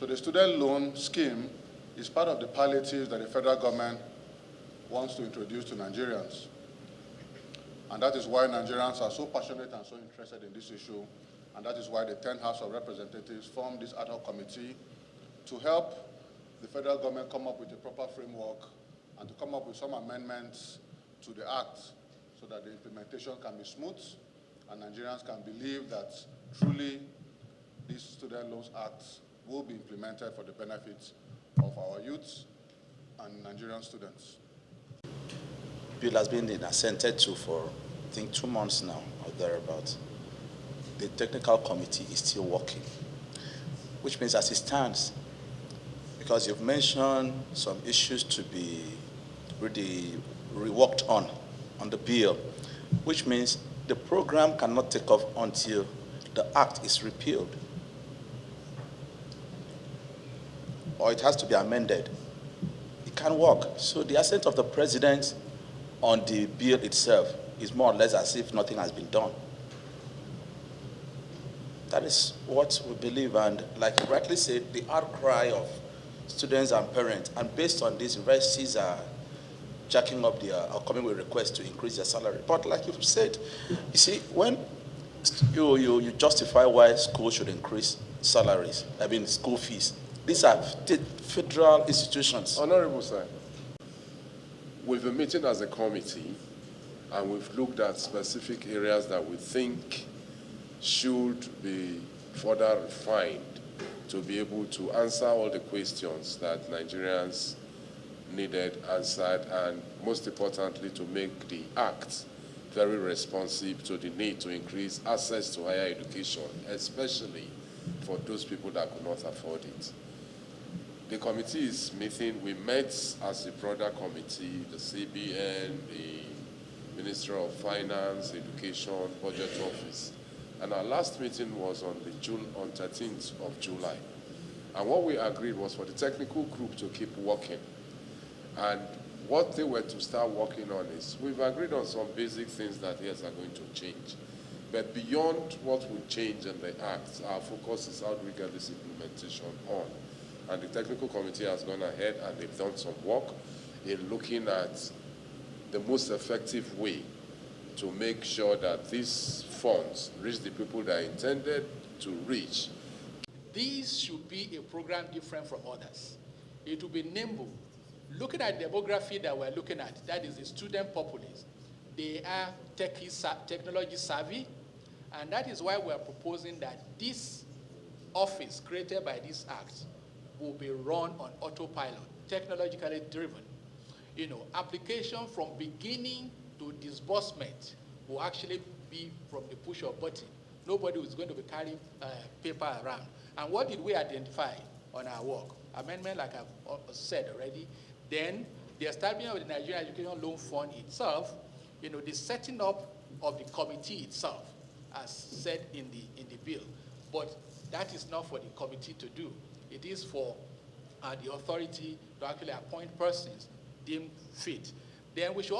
So the student loan scheme is part of the palliatives that the federal government wants to introduce to Nigerians. And that is why Nigerians are so passionate and so interested in this issue. And that is why the 10th House of Representatives formed this ad hoc committee to help the federal government come up with a proper framework and to come up with some amendments to the act so that the implementation can be smooth and Nigerians can believe that truly this Student Loans Act will be implemented for the benefit of our youth and Nigerian students. The bill has been assented to for, I think, 2 months now or thereabouts. The technical committee is still working, which means as it stands, because you've mentioned some issues to be really reworked on the bill, which means the program cannot take off until the act is repealed, or it has to be amended. It can't work. So the assent of the president on the bill itself is more or less as if nothing has been done. That is what we believe, and like you rightly said, the outcry of students and parents, and based on this, universities are jacking up are coming with requests to increase their salary. But like you've said, you see, when you justify why schools should increase salaries, I mean school fees, these are federal institutions. Honorable sir, we've been meeting as a committee and we've looked at specific areas that we think should be further refined to be able to answer all the questions that Nigerians needed answered, and most importantly, to make the act very responsive to the need to increase access to higher education, especially for those people that could not afford it. The committee is meeting. We met as a broader committee, the CBN, the Ministry of Finance, Education, Budget Office. And our last meeting was on 13th of July. And what we agreed was for the technical group to keep working. And what they were to start working on is, we've agreed on some basic things that yes are going to change. But beyond what will change in the act, our focus is how do we get this implementation on. And the technical committee has gone ahead and they've done some work in looking at the most effective way to make sure that these funds reach the people that are intended to reach. This should be a program different from others. It will be nimble. Looking at demography that we're looking at, that is the student populace, they are technology savvy, and that is why we're proposing that this office created by this act will be run on autopilot, technologically driven. You know, application from beginning to disbursement will actually be from the push of button. Nobody is going to be carrying paper around. And what did we identify on our work? Amendment, like I've said already. Then the establishment of the Nigerian Education Loan Fund itself, you know, the setting up of the committee itself, as said in the bill. But that is not for the committee to do. It is for the authority to actually appoint persons deemed fit. Then we should